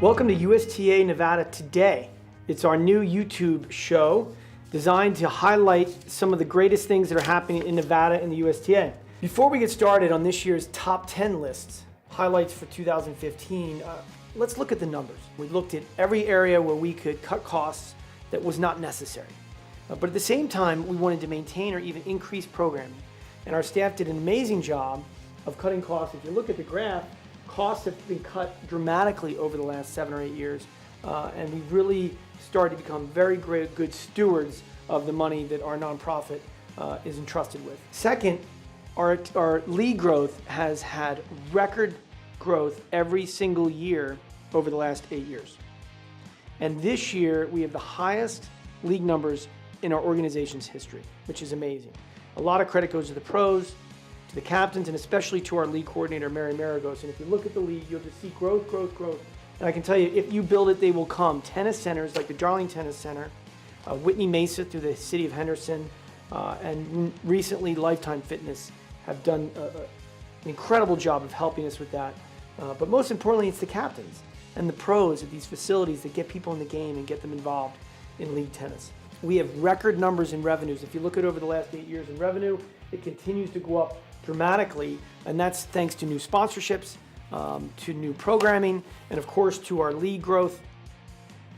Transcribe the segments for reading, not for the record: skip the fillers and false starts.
Welcome to USTA Nevada Today. It's our new YouTube show designed to highlight some of the greatest things that are happening in Nevada and the USTA. Before we get started on this year's top 10 lists, highlights for 2015, let's look at the numbers. We looked at every area where we could cut costs that was not necessary. But at the same time, we wanted to maintain or even increase programming. And our staff did an amazing job of cutting costs. If you look at the graph, costs have been cut dramatically over the last 7 or 8 years, and we've really started to become very good stewards of the money that our nonprofit is entrusted with. Second, our league growth has had record growth every single year over the last 8 years. And this year, we have the highest league numbers in our organization's history, which is amazing. A lot of credit goes to the pros, to the captains, and especially to our league coordinator, Mary Maragos. And if you look at the league, you'll just see growth. And I can tell you, if you build it, they will come. Tennis centers like the Darling Tennis Center, Whitney Mesa through the city of Henderson, and recently Lifetime Fitness have done an incredible job of helping us with that. But most importantly, it's the captains and the pros at these facilities that get people in the game and get them involved in league tennis. We have record numbers in revenues. If you look at over the last 8 years in revenue, it continues to go up dramatically, and that's thanks to new sponsorships, to new programming, and of course to our league growth.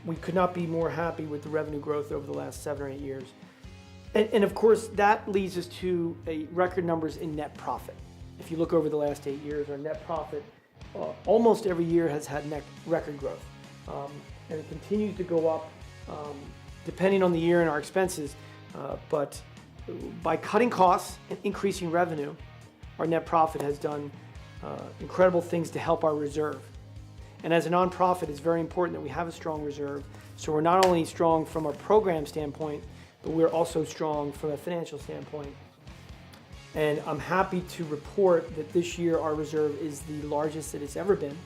We could not be more happy with the revenue growth over the last 7 or 8 years. And of course that leads us to record numbers in net profit. If you look over the last 8 years, our net profit almost every year has had record growth. And it continues to go up depending on the year and our expenses, but by cutting costs and increasing revenue, our net profit has done incredible things to help our reserve. And as a nonprofit, it's very important that we have a strong reserve. So we're not only strong from a program standpoint, but we're also strong from a financial standpoint. And I'm happy to report that this year our reserve is the largest that it's ever been,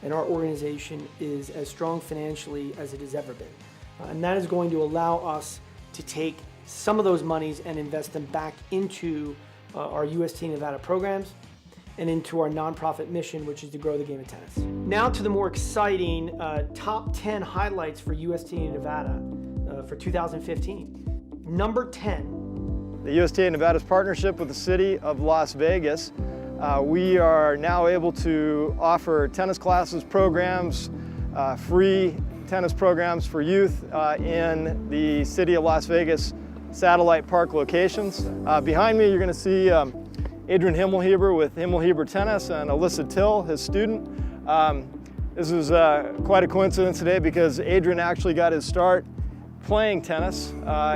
and our organization is as strong financially as it has ever been. And that is going to allow us to take some of those monies and invest them back into our USTA Nevada programs and into our nonprofit mission, which is to grow the game of tennis. Now to the more exciting top 10 highlights for USTA Nevada for 2015. Number 10. The USTA Nevada's partnership with the City of Las Vegas. We are now able to offer tennis classes, programs, free tennis programs for youth in the City of Las Vegas satellite park locations. Behind me, you're going to see Adrian Himmelheber with Himmelheber Tennis and Alyssa Till, his student. This is quite a coincidence today because Adrian actually got his start playing tennis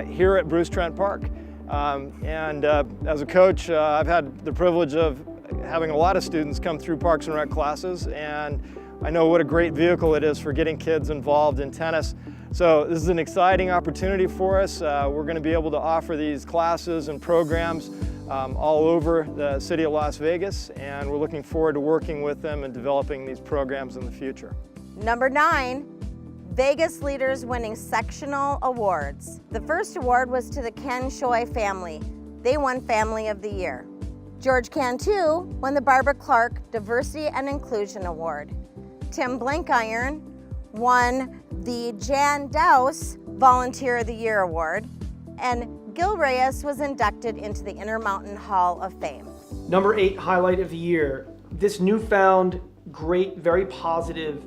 here at Bruce Trent Park. As a coach, I've had the privilege of having a lot of students come through Parks and Rec classes, and I know what a great vehicle it is for getting kids involved in tennis. So this is an exciting opportunity for us. We're going to be able to offer these classes and programs all over the city of Las Vegas, and we're looking forward to working with them and developing these programs in the future. Number 9, Vegas leaders winning sectional awards. The first award was to the Ken Choi family. They won Family of the Year. George Cantu won the Barbara Clark Diversity and Inclusion Award. Tim Blankiron won the Jan Dowse Volunteer of the Year Award, and Gil Reyes was inducted into the Intermountain Hall of Fame. Number 8 highlight of the year, this newfound great, very positive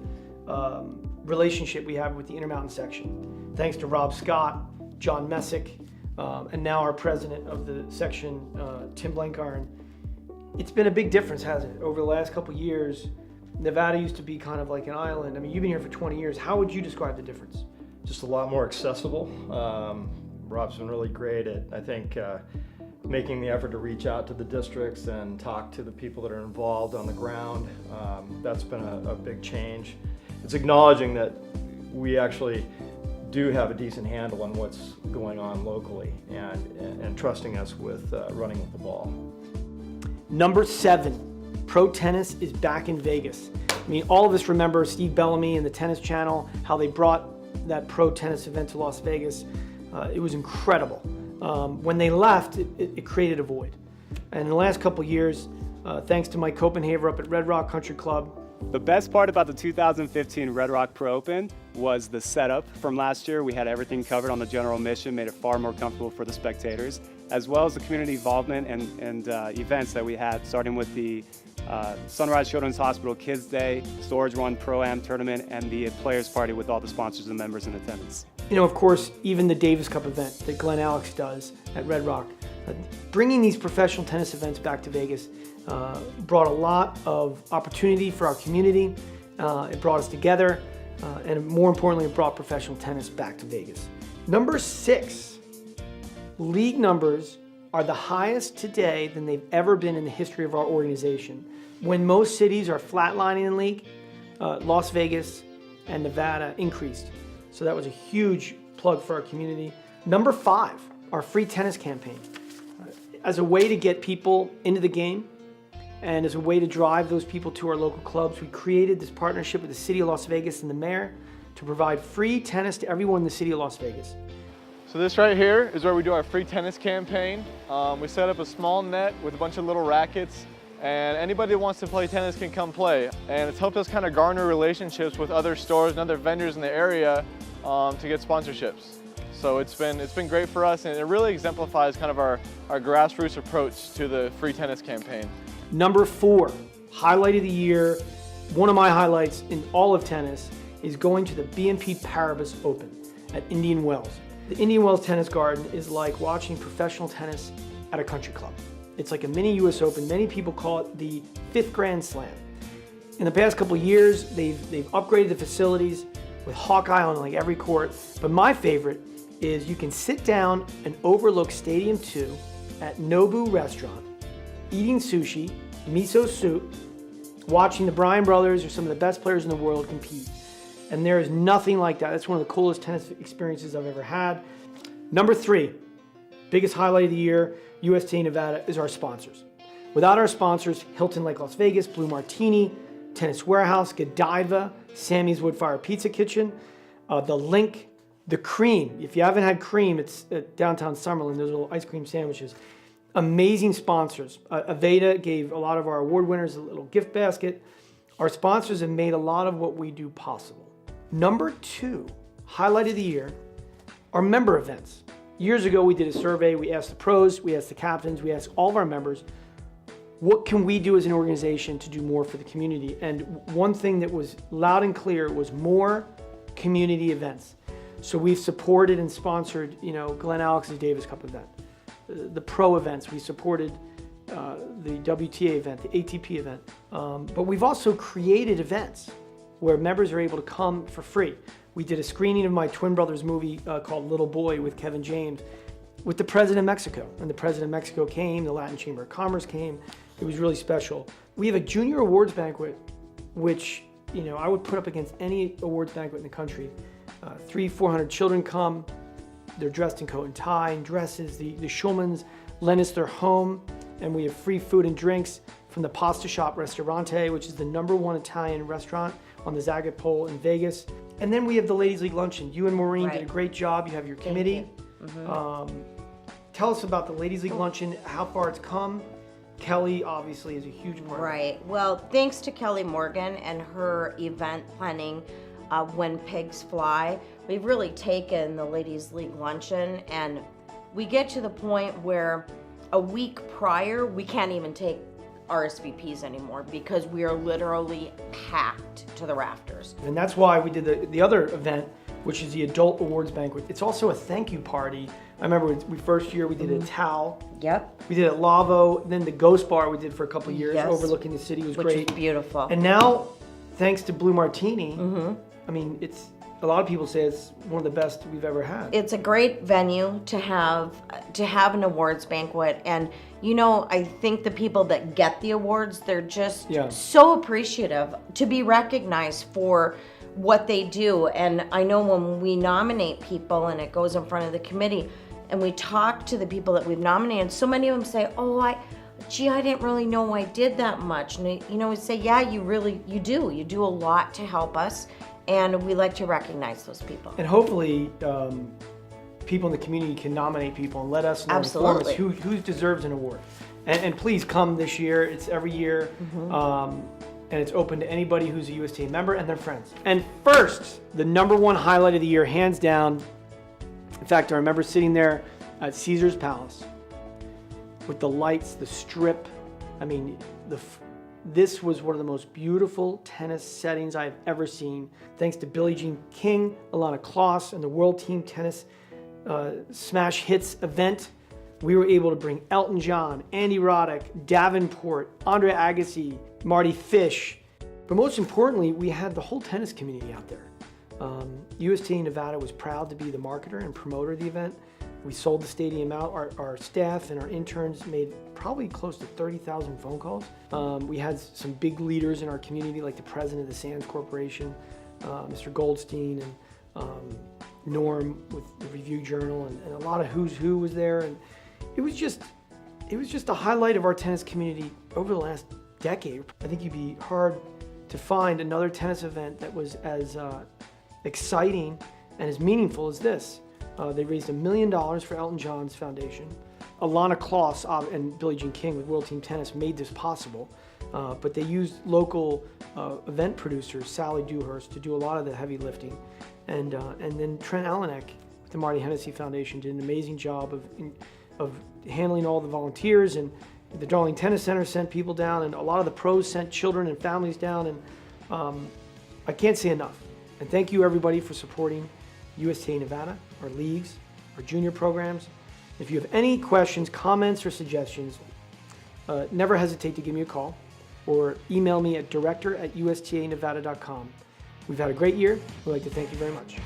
relationship we have with the Intermountain section. Thanks to Rob Scott, John Messick, and now our president of the section, Tim Blankiron. It's been a big difference, hasn't it? Over the last couple years, Nevada used to be kind of like an island. I mean, you've been here for 20 years. How would you describe the difference? Just a lot more accessible. Rob's been really great at, I think, making the effort to reach out to the districts and talk to the people that are involved on the ground. That's been a big change. It's acknowledging that we actually do have a decent handle on what's going on locally and trusting us with running with the ball. Number 7, pro tennis is back in Vegas. I mean, all of us remember Steve Bellamy and the Tennis Channel, how they brought that pro tennis event to Las Vegas. It was incredible. When they left, it created a void. And in the last couple years, thanks to Mike Copenhaver up at Red Rock Country Club, The best part about the 2015 Red Rock Pro Open was the setup from last year. We had everything covered on the general mission, made it far more comfortable for the spectators, as well as the community involvement and events that we had, starting with the Sunrise Children's Hospital Kids Day, Storage Run Pro-Am Tournament, and the Players Party with all the sponsors and members in attendance. You know, of course, even the Davis Cup event that Glenn Alex does at Red Rock, bringing these professional tennis events back to Vegas brought a lot of opportunity for our community. It brought us together, and more importantly, it brought professional tennis back to Vegas. Number 6, league numbers are the highest today than they've ever been in the history of our organization. When most cities are flatlining in league, Las Vegas and Nevada increased. So that was a huge plug for our community. Number 5, our free tennis campaign. As a way to get people into the game and as a way to drive those people to our local clubs, we created this partnership with the City of Las Vegas and the mayor to provide free tennis to everyone in the City of Las Vegas. So this right here is where we do our free tennis campaign. We set up a small net with a bunch of little rackets, and anybody that wants to play tennis can come play. And it's helped us kind of garner relationships with other stores and other vendors in the area to get sponsorships. So it's been great for us, and it really exemplifies kind of our grassroots approach to the free tennis campaign. Number 4, highlight of the year, one of my highlights in all of tennis is going to the BNP Paribas Open at Indian Wells. The Indian Wells Tennis Garden is like watching professional tennis at a country club. It's like a mini US Open. Many people call it the 5th Grand Slam. In the past couple of years, they've upgraded the facilities with Hawkeye on like every court. But my favorite is you can sit down and overlook Stadium 2 at Nobu Restaurant, eating sushi, miso soup, watching the Bryan brothers or some of the best players in the world compete. And there is nothing like that. That's one of the coolest tennis experiences I've ever had. Number 3, biggest highlight of the year, USTA Nevada, is our sponsors. Without our sponsors, Hilton Lake Las Vegas, Blue Martini, Tennis Warehouse, Godiva, Sammy's Woodfire Pizza Kitchen, The Link, The Cream. If you haven't had Cream, it's at downtown Summerlin, those little ice cream sandwiches. Amazing sponsors. Aveda gave a lot of our award winners a little gift basket. Our sponsors have made a lot of what we do possible. Number 2, highlight of the year, are member events. Years ago, we did a survey. We asked the pros, we asked the captains, we asked all of our members, what can we do as an organization to do more for the community? And one thing that was loud and clear was more community events. So we've supported and sponsored, you know, Glenn Alex's Davis Cup event, the pro events. We supported the WTA event, the ATP event. But we've also created events where members are able to come for free. We did a screening of my twin brother's movie called Little Boy with Kevin James with the President of Mexico. And the President of Mexico came, the Latin Chamber of Commerce came. It was really special. We have a junior awards banquet, which, you know, I would put up against any awards banquet in the country. 300-400 children come. They're dressed in coat and tie and dresses. The Schulmans lend us their home, and we have free food and drinks from the Pasta Shop Ristorante, which is the #1 Italian restaurant on the Zagat Pole in Vegas. And then we have the Ladies League Luncheon. You and Maureen did a great job. You have your committee. Tell us about the Ladies League Luncheon, how far it's come. Kelly obviously is a huge part. Right. Well, thanks to Kelly Morgan and her event planning, When Pigs Fly, we've really taken the Ladies League Luncheon, and we get to the point where a week prior, we can't even take RSVPs anymore because we are literally packed to the rafters. And that's why we did the other event, which is the Adult Awards Banquet. It's also a thank you party. I remember first year we did a Tao. Yep. We did at Lavo, then the Ghost Bar we did for a couple of years, Yes. overlooking the city was Which great. was beautiful. And now, thanks to Blue Martini, I mean, it's a lot of people say it's one of the best we've ever had. It's a great venue to have an awards banquet, and you know, I think the people that get the awards, they're just so appreciative to be recognized for what they do. And I know when we nominate people and it goes in front of the committee and we talk to the people that we've nominated, so many of them say, oh, I didn't really know I did that much. And you know, we say, yeah, you do. You do a lot to help us, and we like to recognize those people. And hopefully, people in the community can nominate people and let us know, Absolutely. inform us who deserves an award. And please come this year. It's every year. and it's open to anybody who's a USTA member and their friends. And first, the #1 highlight of the year, hands down. In fact, I remember sitting there at Caesar's Palace with the lights, the strip. I mean, this was one of the most beautiful tennis settings I've ever seen. Thanks to Billie Jean King, Alana Kloss, and the World Team Tennis Smash Hits event, we were able to bring Elton John, Andy Roddick, Davenport, Andre Agassi, Marty Fish. But most importantly, we had the whole tennis community out there. USTA Nevada was proud to be the marketer and promoter of the event. We sold the stadium out. Our staff and our interns made probably close to 30,000 phone calls. We had some big leaders in our community, like the president of the Sands Corporation, Mr. Goldstein, and Norm with the Review Journal, and a lot of who's who was there. And it was just a highlight of our tennis community over the last decade. I think you'd be hard to find another tennis event that was as exciting and as meaningful as this. They raised $1 million for Elton John's foundation. Alana Kloss and Billie Jean King with World Team Tennis made this possible, but they used local event producer Sally Dewhurst to do a lot of the heavy lifting. And then Trent Allenek with the Marty Hennessy Foundation did an amazing job of handling all the volunteers, and the Darling Tennis Center sent people down, and a lot of the pros sent children and families down, and I can't say enough. And thank you everybody for supporting USTA Nevada, our leagues, our junior programs. If you have any questions, comments, or suggestions, never hesitate to give me a call or email me at director@ustanevada.com. We've had a great year. We'd like to thank you very much.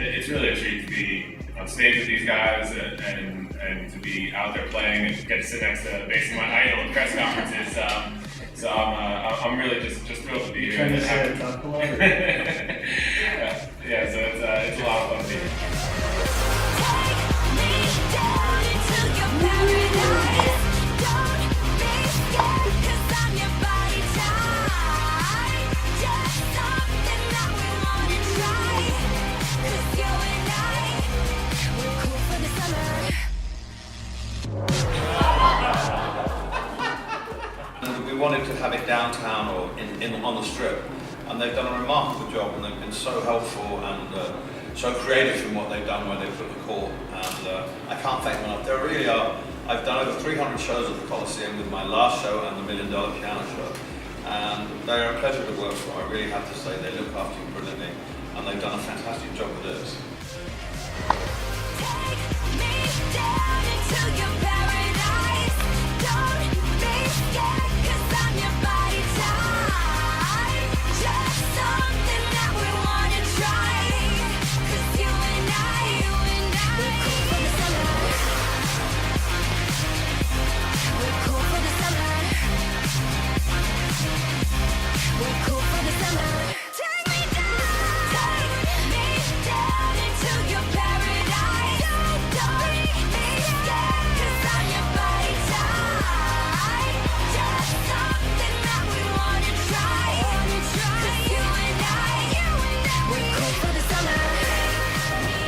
It's really a treat to be on stage with these guys and to be out there playing and get to sit next to basically my idol at press conferences. So I'm really just thrilled to be here. Trying to say it's not below. Yeah, so it's a lot of fun to be here. We wanted to have it downtown or on the strip, and they've done a remarkable job, and they've been so helpful and so creative in what they've done where they put the court, and I can't thank them enough. They really are. I've done over 300 shows at the Coliseum with my last show and the $1 Million Piano Show, and they are a pleasure to work for. I really have to say they look after you brilliantly, and they've done a fantastic job with this.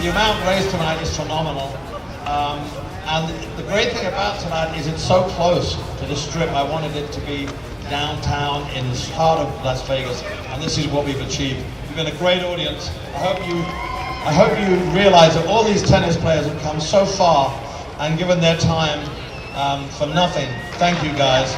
The amount raised tonight is phenomenal, and the great thing about tonight is it's so close to the Strip. I wanted it to be downtown in the heart of Las Vegas, and this is what we've achieved. You've been a great audience. I hope you realize that all these tennis players have come so far and given their time for nothing. Thank you, guys.